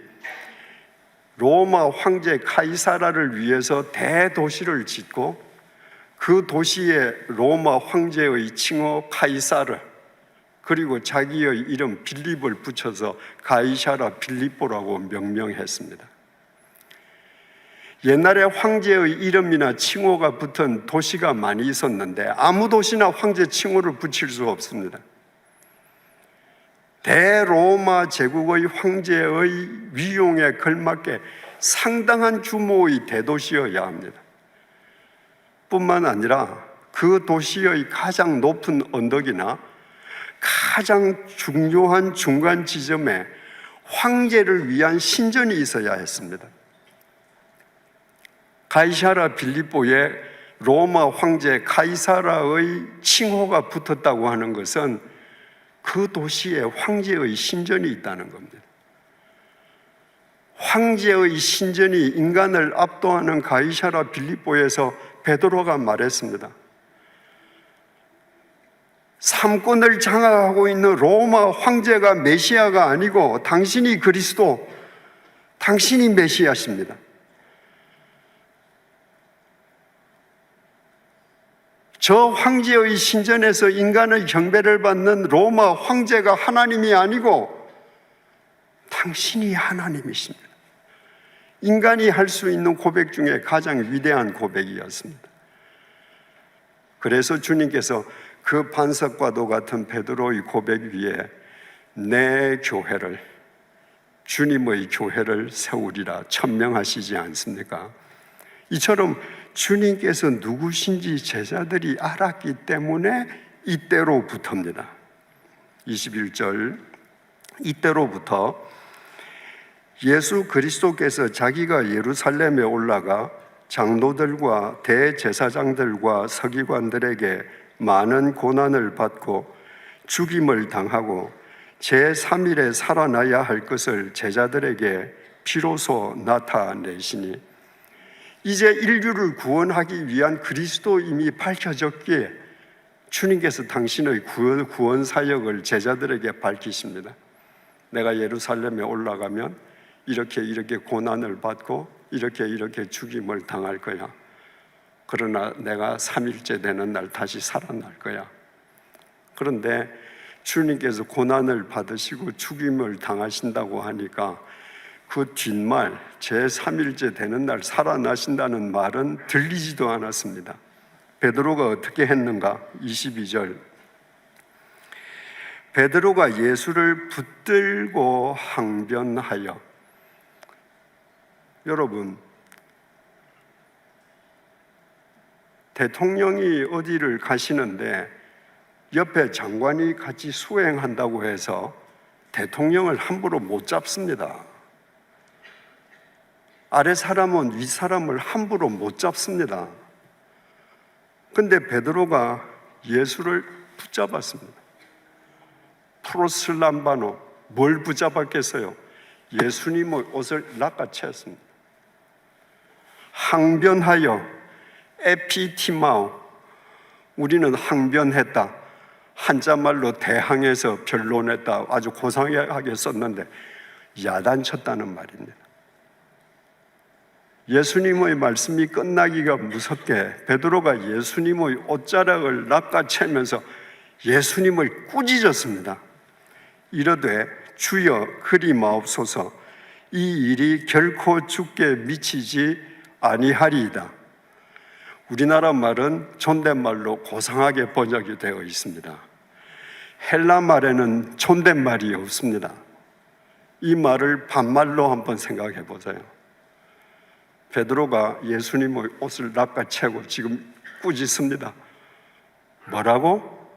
로마 황제 카이사라를 위해서 대도시를 짓고 그 도시에 로마 황제의 칭호 카이사르 그리고 자기의 이름 빌립을 붙여서 가이사랴 빌립보라고 명명했습니다. 옛날에 황제의 이름이나 칭호가 붙은 도시가 많이 있었는데 아무 도시나 황제 칭호를 붙일 수 없습니다. 대로마 제국의 황제의 위용에 걸맞게 상당한 규모의 대도시여야 합니다. 뿐만 아니라 그 도시의 가장 높은 언덕이나 가장 중요한 중간 지점에 황제를 위한 신전이 있어야 했습니다. 가이사랴 빌립보에 로마 황제 카이사라의 칭호가 붙었다고 하는 것은 그 도시에 황제의 신전이 있다는 겁니다. 황제의 신전이 인간을 압도하는 가이사랴 빌립보에서 베드로가 말했습니다. 삼권을 장악하고 있는 로마 황제가 메시아가 아니고 당신이 그리스도, 당신이 메시아십니다. 저 황제의 신전에서 인간의 경배를 받는 로마 황제가 하나님이 아니고 당신이 하나님이십니다. 인간이 할 수 있는 고백 중에 가장 위대한 고백이었습니다. 그래서 주님께서 그 반석과도 같은 베드로의 고백 위에 내 교회를, 주님의 교회를 세우리라 천명하시지 않습니까? 이처럼 주님께서 누구신지 제자들이 알았기 때문에 이때로부터입니다. 21절, 이때로부터 예수 그리스도께서 자기가 예루살렘에 올라가 장로들과 대제사장들과 서기관들에게 많은 고난을 받고 죽임을 당하고 제3일에 살아나야 할 것을 제자들에게 비로소 나타내시니, 이제 인류를 구원하기 위한 그리스도임이 밝혀졌기에 주님께서 당신의 구원 사역을 제자들에게 밝히십니다. 내가 예루살렘에 올라가면 이렇게 고난을 받고 이렇게 죽임을 당할 거야. 그러나 내가 3일째 되는 날 다시 살아날 거야. 그런데 주님께서 고난을 받으시고 죽임을 당하신다고 하니까 그 뒷말, 제3일째 되는 날 살아나신다는 말은 들리지도 않았습니다. 베드로가 어떻게 했는가? 22절, 베드로가 예수를 붙들고 항변하여. 여러분, 대통령이 어디를 가시는데 옆에 장관이 같이 수행한다고 해서 대통령을 함부로 못 잡습니다. 아래 사람은 윗 사람을 함부로 못 잡습니다. 근데 베드로가 예수를 붙잡았습니다. 프로슬람바노, 뭘 붙잡았겠어요? 예수님의 옷을 낚아챘습니다. 항변하여, 에피티마오, 우리는 항변했다, 한자말로 대항해서 변론했다, 아주 고상하게 썼는데 야단쳤다는 말입니다. 예수님의 말씀이 끝나기가 무섭게 베드로가 예수님의 옷자락을 낚아채면서 예수님을 꾸짖었습니다. 이르되 주여 그리 마옵소서, 이 일이 결코 주께 미치지 아니하리이다. 우리나라 말은 존댓말로 고상하게 번역이 되어 있습니다. 헬라 말에는 존댓말이 없습니다. 이 말을 반말로 한번 생각해 보세요. 베드로가 예수님의 옷을 낚아채고 지금 꾸짖습니다. 뭐라고?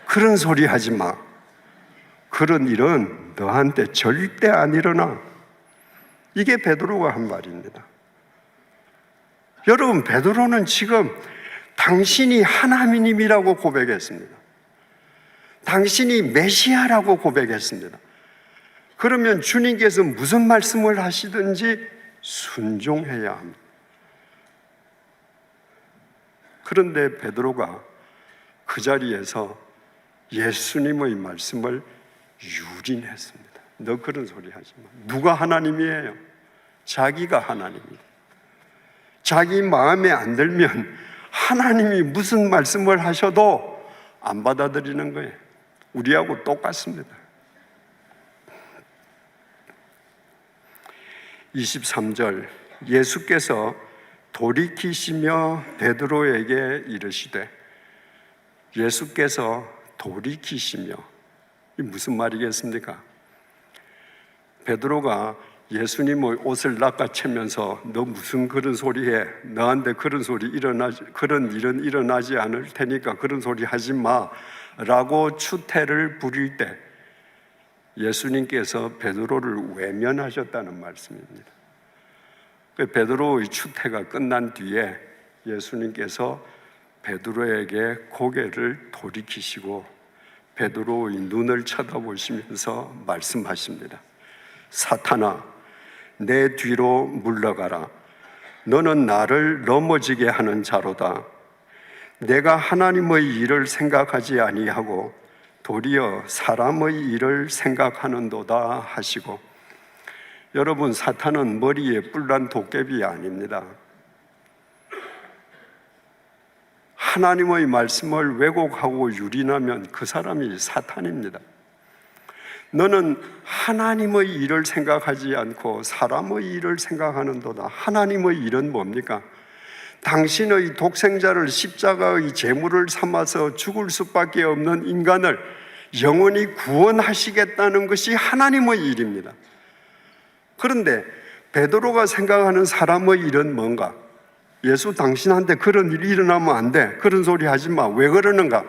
그런 소리 하지 마. 그런 일은 너한테 절대 안 일어나. 이게 베드로가 한 말입니다. 여러분, 베드로는 지금 당신이 하나님이라고 고백했습니다. 당신이 메시아라고 고백했습니다. 그러면 주님께서 무슨 말씀을 하시든지 순종해야 합니다. 그런데 베드로가 그 자리에서 예수님의 말씀을 유린했습니다. 너 그런 소리 하지 마. 누가 하나님이에요? 자기가 하나님이에요. 자기 마음에 안 들면 하나님이 무슨 말씀을 하셔도 안 받아들이는 거예요. 우리하고 똑같습니다. 23절, 예수께서 돌이키시며 베드로에게 이르시되. 예수께서 돌이키시며, 이 무슨 말이겠습니까? 베드로가 예수님의 옷을 낚아채면서 너 무슨 그런 소리 해? 너한테 그런 일은 일어나지 않을 테니까 그런 소리 하지 마 라고 추태를 부릴 때 예수님께서 베드로를 외면하셨다는 말씀입니다. 베드로의 추태가 끝난 뒤에 예수님께서 베드로에게 고개를 돌이키시고 베드로의 눈을 쳐다보시면서 말씀하십니다. 사탄아, 내 뒤로 물러가라. 너는 나를 넘어지게 하는 자로다. 내가 하나님의 일을 생각하지 아니하고 도리어 사람의 일을 생각하는도다 하시고. 여러분, 사탄은 머리에 뿔난 도깨비 아닙니다. 하나님의 말씀을 왜곡하고 유린하면 그 사람이 사탄입니다. 너는 하나님의 일을 생각하지 않고 사람의 일을 생각하는도다. 하나님의 일은 뭡니까? 당신의 독생자를 십자가의 제물을 삼아서 죽을 수밖에 없는 인간을 영원히 구원하시겠다는 것이 하나님의 일입니다. 그런데 베드로가 생각하는 사람의 일은 뭔가? 예수 당신한테 그런 일이 일어나면 안 돼. 그런 소리 하지 마. 왜 그러는가?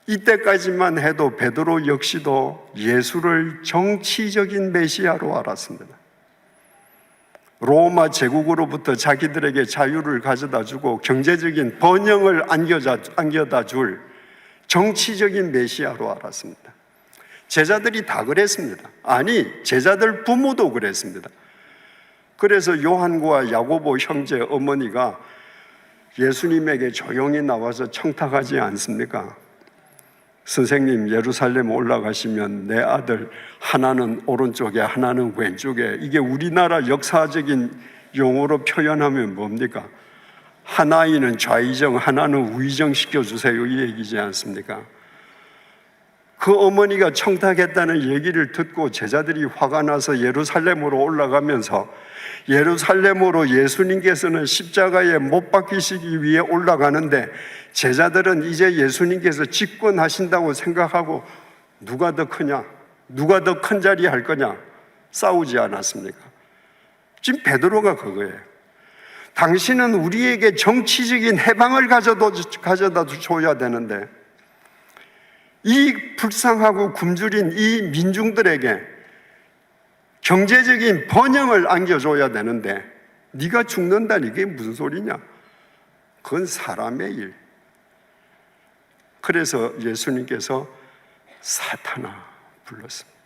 이때까지만 해도 베드로 역시도 예수를 정치적인 메시아로 알았습니다. 로마 제국으로부터 자기들에게 자유를 가져다 주고 경제적인 번영을 안겨다 줄 정치적인 메시아로 알았습니다. 제자들이 다 그랬습니다. 아니, 제자들 부모도 그랬습니다. 그래서 요한과 야고보 형제 어머니가 예수님에게 조용히 나와서 청탁하지 않습니까? 선생님, 예루살렘 올라가시면 내 아들 하나는 오른쪽에 하나는 왼쪽에, 이게 우리나라 역사적인 용어로 표현하면 뭡니까? 하나이는 좌의정, 하나는 우의정 시켜주세요, 이 얘기지 않습니까? 그 어머니가 청탁했다는 얘기를 듣고 제자들이 화가 나서 예루살렘으로 올라가면서 예루살렘으로 예수님께서는 십자가에 못 박히시기 위해 올라가는데 제자들은 이제 예수님께서 집권하신다고 생각하고 누가 더 크냐? 누가 더 큰 자리 할 거냐? 싸우지 않았습니까? 지금 베드로가 그거예요. 당신은 우리에게 정치적인 해방을 가져다 줘야 되는데 이 불쌍하고 굶주린 이 민중들에게 경제적인 번영을 안겨줘야 되는데 네가 죽는다니 이게 무슨 소리냐? 그건 사람의 일. 그래서 예수님께서 사탄아 불렀습니다.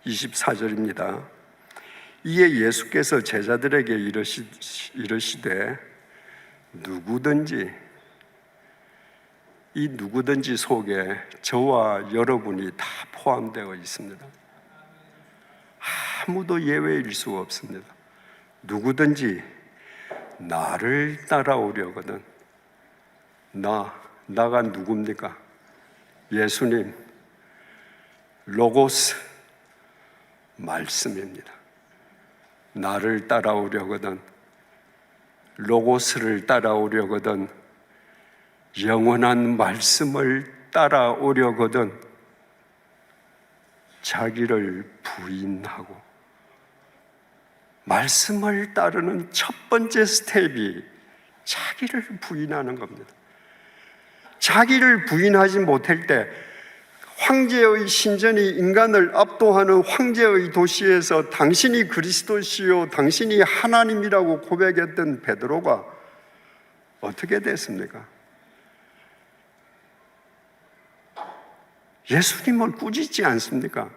24절입니다. 이에 예수께서 제자들에게 이르시되 누구든지, 이 누구든지 속에 저와 여러분이 다 포함되어 있습니다. 아무도 예외일 수가 없습니다. 누구든지 나를 따라오려거든. 나가 누굽니까? 예수님, 로고스, 말씀입니다. 나를 따라오려거든, 로고스를 따라오려거든, 영원한 말씀을 따라오려거든 자기를 부인하고, 말씀을 따르는 첫 번째 스텝이 자기를 부인하는 겁니다. 자기를 부인하지 못할 때 황제의 신전이 인간을 압도하는 황제의 도시에서 당신이 그리스도시요 당신이 하나님이라고 고백했던 베드로가 어떻게 됐습니까? 예수님을 꾸짖지 않습니까?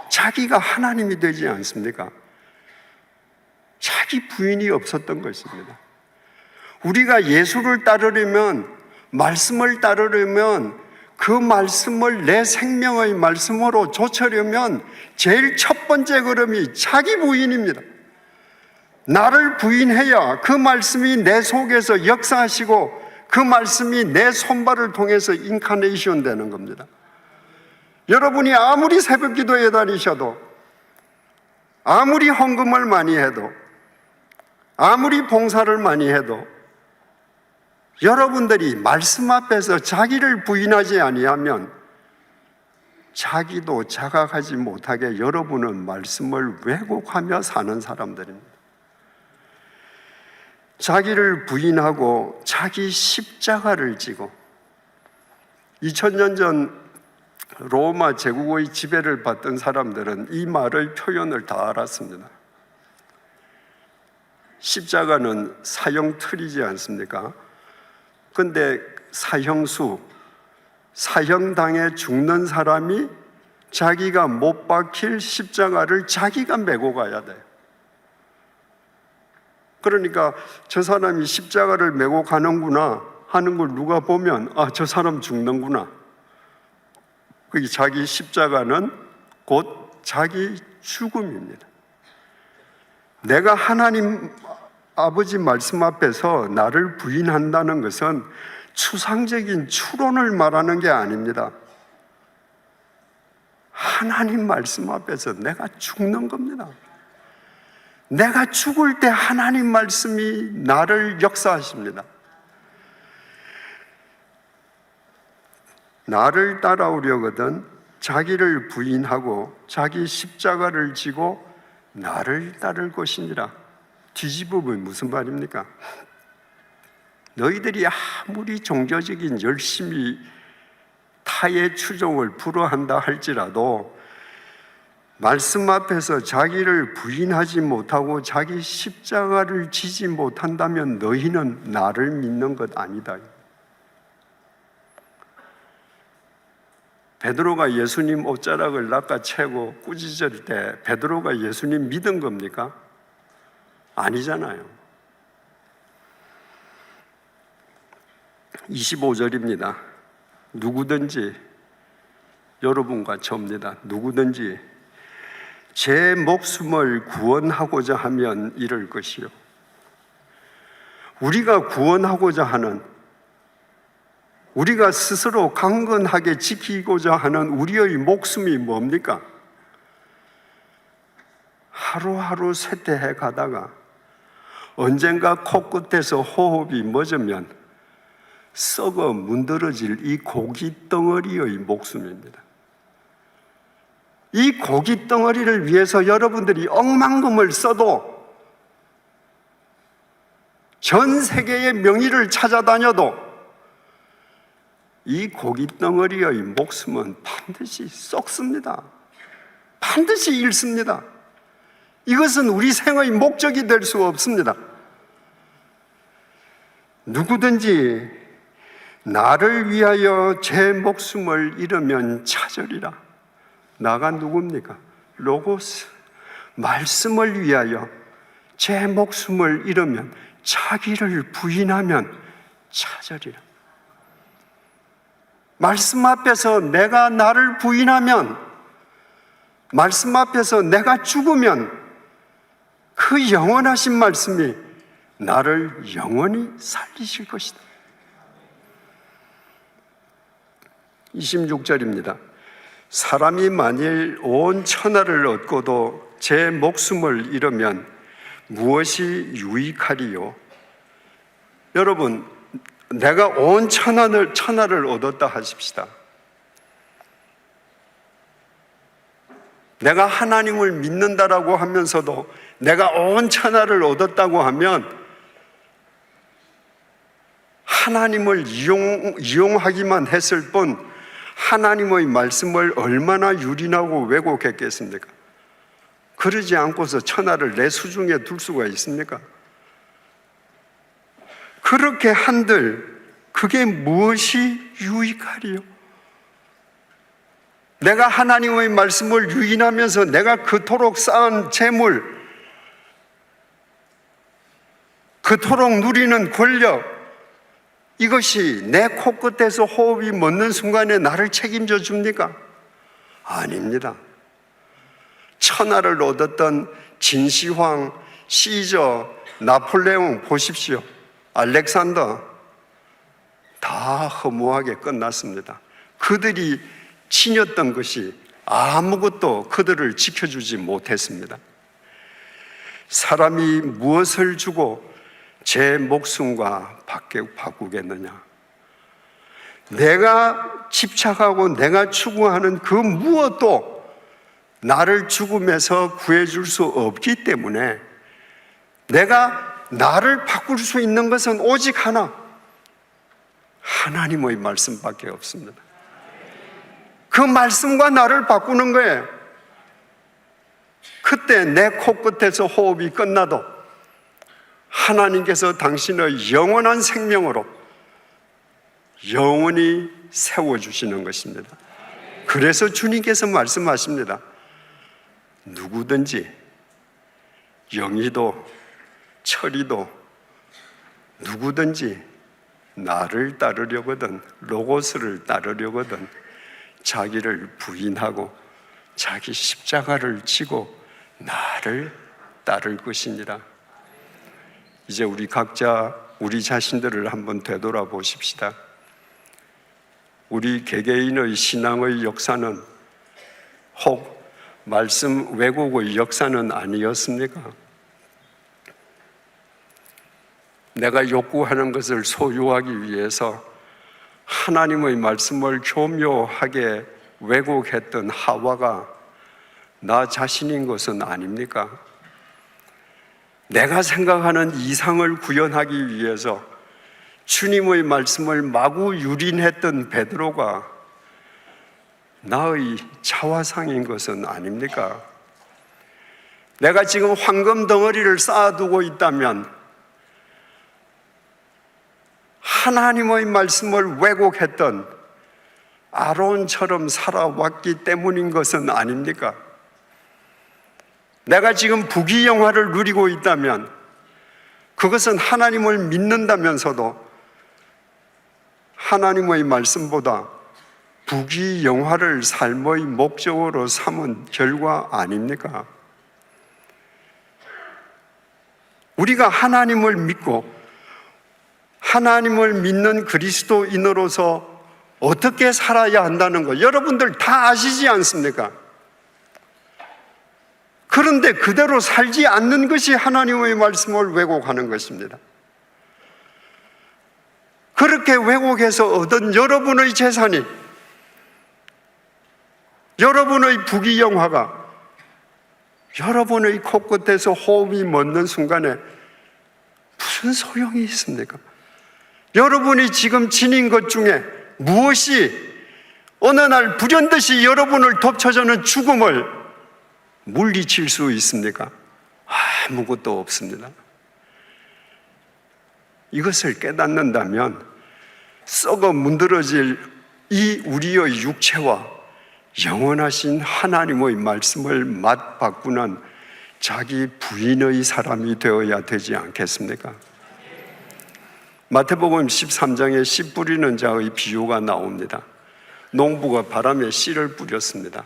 자기가 하나님이 되지 않습니까? 자기 부인이 없었던 것입니다. 우리가 예수를 따르려면, 말씀을 따르려면, 그 말씀을 내 생명의 말씀으로 좇으려면 제일 첫 번째 걸음이 자기 부인입니다. 나를 부인해야 그 말씀이 내 속에서 역사하시고 그 말씀이 내 손발을 통해서 인카네이션 되는 겁니다. 여러분이 아무리 새벽 기도에 다니셔도, 아무리 헌금을 많이 해도, 아무리 봉사를 많이 해도 여러분들이 말씀 앞에서 자기를 부인하지 아니하면 자기도 자각하지 못하게 여러분은 말씀을 왜곡하며 사는 사람들입니다. 자기를 부인하고 자기 십자가를 지고 2000년 전 로마 제국의 지배를 받던 사람들은 이 말의 표현을 다 알았습니다. 십자가는 사형틀이지 않습니까? 근데 사형당해 죽는 사람이 자기가 못 박힐 십자가를 자기가 메고 가야 돼요. 그러니까 저 사람이 십자가를 메고 가는구나 하는 걸 누가 보면 저 사람 죽는구나. 그 자기 십자가는 곧 자기 죽음입니다. 내가 하나님 아버지 말씀 앞에서 나를 부인한다는 것은 추상적인 추론을 말하는 게 아닙니다. 하나님 말씀 앞에서 내가 죽는 겁니다. 내가 죽을 때 하나님 말씀이 나를 역사하십니다. 나를 따라오려거든 자기를 부인하고 자기 십자가를 지고 나를 따를 것이니라. 뒤집으면 무슨 말입니까? 너희들이 아무리 종교적인 열심히 타의 추종을 불허한다 할지라도 말씀 앞에서 자기를 부인하지 못하고 자기 십자가를 지지 못한다면 너희는 나를 믿는 것 아니다. 베드로가 예수님 옷자락을 낚아채고 꾸짖을 때 베드로가 예수님 믿은 겁니까? 아니잖아요. 25절입니다. 누구든지, 여러분과 저입니다. 누구든지 제 목숨을 구원하고자 하면 이를 것이요. 우리가 구원하고자 하는, 우리가 스스로 강건하게 지키고자 하는 우리의 목숨이 뭡니까? 하루하루 쇠퇴해 가다가 언젠가 코끝에서 호흡이 멎으면 썩어 문드러질 이 고기 덩어리의 목숨입니다. 이 고기 덩어리를 위해서 여러분들이 억만금을 써도, 전 세계의 명의를 찾아다녀도 이 고기 덩어리의 목숨은 반드시 썩습니다. 반드시 잃습니다. 이것은 우리 생의 목적이 될 수 없습니다. 누구든지 나를 위하여 제 목숨을 잃으면 찾으리라. 나가 누굽니까? 로고스. 말씀을 위하여 제 목숨을 잃으면, 자기를 부인하면 찾으리라. 말씀 앞에서 내가 나를 부인하면, 말씀 앞에서 내가 죽으면 그 영원하신 말씀이 나를 영원히 살리실 것이다. 26절입니다. 사람이 만일 온 천하를 얻고도 제 목숨을 잃으면 무엇이 유익하리요? 여러분, 내가 온 천하를 얻었다 하십시다. 내가 하나님을 믿는다라고 하면서도 내가 온 천하를 얻었다고 하면 하나님을 이용하기만 했을 뿐 하나님의 말씀을 얼마나 유린하고 왜곡했겠습니까? 그러지 않고서 천하를 내 수중에 둘 수가 있습니까? 그렇게 한들 그게 무엇이 유익하리요? 내가 하나님의 말씀을 유인하면서 내가 그토록 쌓은 재물, 그토록 누리는 권력, 이것이 내 코끝에서 호흡이 멎는 순간에 나를 책임져 줍니까? 아닙니다. 천하를 얻었던 진시황, 시저, 나폴레옹 보십시오. 알렉산더, 다 허무하게 끝났습니다. 그들이 지녔던 것이 아무것도 그들을 지켜주지 못했습니다. 사람이 무엇을 주고 제 목숨과 바꾸겠느냐? 내가 집착하고 내가 추구하는 그 무엇도 나를 죽음에서 구해줄 수 없기 때문에 내가 나를 바꿀 수 있는 것은 오직 하나, 하나님의 말씀밖에 없습니다. 그 말씀과 나를 바꾸는 거예요. 그때 내 코끝에서 호흡이 끝나도 하나님께서 당신의 영원한 생명으로 영원히 세워주시는 것입니다. 그래서 주님께서 말씀하십니다. 누구든지, 영이도 철이도 누구든지 나를 따르려거든, 로고스를 따르려거든 자기를 부인하고 자기 십자가를 지고 나를 따를 것이니라. 이제 우리 각자 우리 자신들을 한번 되돌아보십시다. 우리 개개인의 신앙의 역사는 혹 말씀 왜곡의 역사는 아니었습니까? 내가 욕구하는 것을 소유하기 위해서 하나님의 말씀을 교묘하게 왜곡했던 하와가 나 자신인 것은 아닙니까? 내가 생각하는 이상을 구현하기 위해서 주님의 말씀을 마구 유린했던 베드로가 나의 자화상인 것은 아닙니까? 내가 지금 황금 덩어리를 쌓아두고 있다면 하나님의 말씀을 왜곡했던 아론처럼 살아왔기 때문인 것은 아닙니까? 내가 지금 부귀영화를 누리고 있다면 그것은 하나님을 믿는다면서도 하나님의 말씀보다 부귀영화를 삶의 목적으로 삼은 결과 아닙니까? 우리가 하나님을 믿고 하나님을 믿는 그리스도인으로서 어떻게 살아야 한다는 거 여러분들 다 아시지 않습니까? 그런데 그대로 살지 않는 것이 하나님의 말씀을 왜곡하는 것입니다. 그렇게 왜곡해서 얻은 여러분의 재산이, 여러분의 부귀영화가 여러분의 코끝에서 호흡이 멎는 순간에 무슨 소용이 있습니까? 여러분이 지금 지닌 것 중에 무엇이 어느 날 불현듯이 여러분을 덮쳐주는 죽음을 물리칠 수 있습니까? 아무것도 없습니다. 이것을 깨닫는다면 썩어 문드러질 이 우리의 육체와 영원하신 하나님의 말씀을 맞바꾸는 자기 부인의 사람이 되어야 되지 않겠습니까? 마태복음 13장에 씨 뿌리는 자의 비유가 나옵니다. 농부가 바람에 씨를 뿌렸습니다.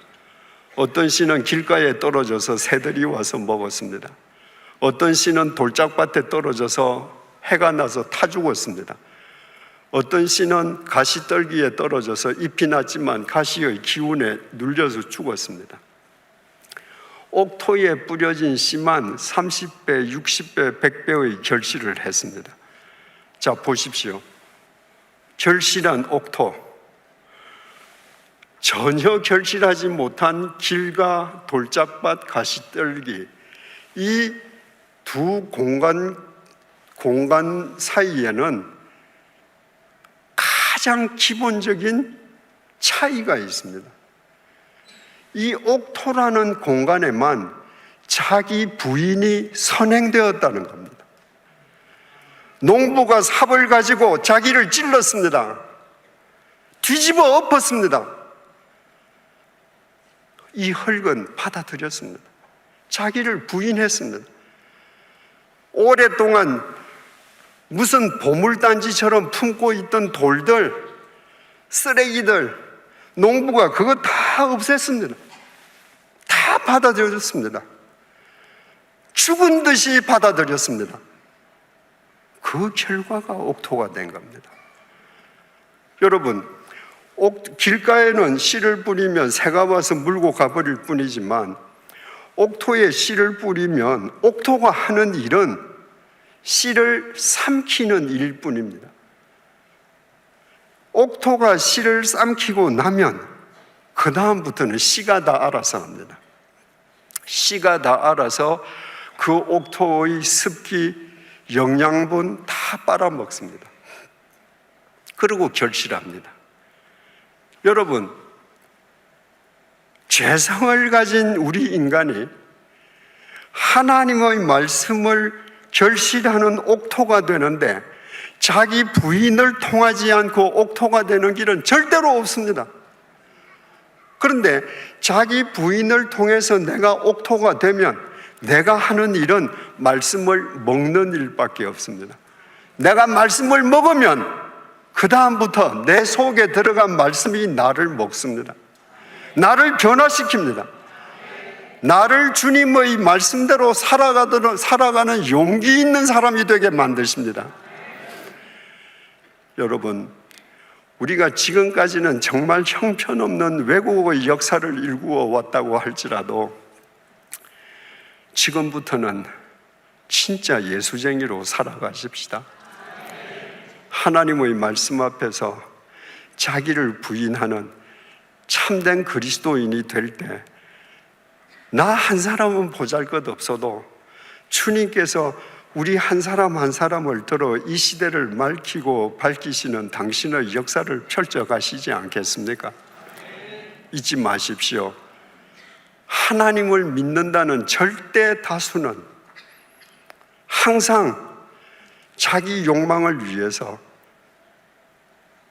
어떤 씨는 길가에 떨어져서 새들이 와서 먹었습니다. 어떤 씨는 돌짝밭에 떨어져서 해가 나서 타 죽었습니다. 어떤 씨는 가시떨기에 떨어져서 잎이 났지만 가시의 기운에 눌려서 죽었습니다. 옥토에 뿌려진 씨만 30배, 60배, 100배의 결실을 했습니다. 자, 보십시오. 결실한 옥토, 전혀 결실하지 못한 길가, 돌짝밭, 가시떨기, 이 두 공간 사이에는 가장 기본적인 차이가 있습니다. 이 옥토라는 공간에만 자기 부인이 선행되었다는 겁니다. 농부가 삽을 가지고 자기를 찔렀습니다. 뒤집어 엎었습니다. 이 흙은 받아들였습니다. 자기를 부인했습니다. 오랫동안 무슨 보물단지처럼 품고 있던 돌들, 쓰레기들, 농부가 그거 다 없앴습니다. 다 받아들였습니다. 죽은 듯이 받아들였습니다. 그 결과가 옥토가 된 겁니다. 여러분, 길가에는 씨를 뿌리면 새가 와서 물고 가버릴 뿐이지만 옥토에 씨를 뿌리면 옥토가 하는 일은 씨를 삼키는 일뿐입니다. 옥토가 씨를 삼키고 나면 그 다음부터는 씨가 다 알아서 합니다. 씨가 다 알아서 그 옥토의 습기, 영양분 다 빨아먹습니다. 그리고 결실합니다. 여러분, 죄성을 가진 우리 인간이 하나님의 말씀을 결실하는 옥토가 되는데 자기 부인을 통하지 않고 옥토가 되는 길은 절대로 없습니다. 그런데 자기 부인을 통해서 내가 옥토가 되면 내가 하는 일은 말씀을 먹는 일밖에 없습니다. 내가 말씀을 먹으면 그 다음부터 내 속에 들어간 말씀이 나를 먹습니다. 나를 변화시킵니다. 나를 주님의 말씀대로 살아가는 용기 있는 사람이 되게 만드십니다. 여러분, 우리가 지금까지는 정말 형편없는 외국어의 역사를 일구어 왔다고 할지라도 지금부터는 진짜 예수쟁이로 살아가십시다. 하나님의 말씀 앞에서 자기를 부인하는 참된 그리스도인이 될 때 나 한 사람은 보잘것없어도 주님께서 우리 한 사람 한 사람을 들어 이 시대를 밝히고 밝히시는 당신의 역사를 펼쳐가시지 않겠습니까? 잊지 마십시오. 하나님을 믿는다는 절대 다수는 항상 자기 욕망을 위해서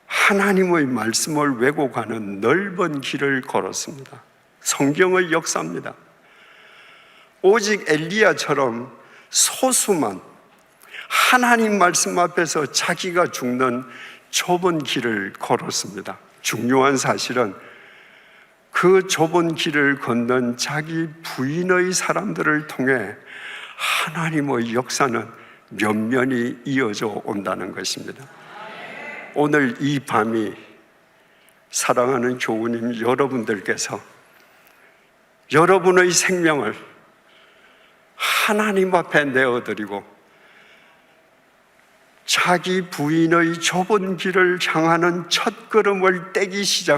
하나님의 말씀을 왜곡하는 넓은 길을 걸었습니다. 성경의 역사입니다. 오직 엘리야처럼 소수만 하나님 말씀 앞에서 자기가 죽는 좁은 길을 걸었습니다. 중요한 사실은 그 좁은 길을 걷는 자기 부인의 사람들을 통해 하나님의 역사는 면면이 이어져 온다는 것입니다. 오늘 이 밤이 사랑하는 교우님 여러분들께서 여러분의 생명을 하나님 앞에 내어드리고 자기 부인의 좁은 길을 향하는 첫 걸음을 떼기 시작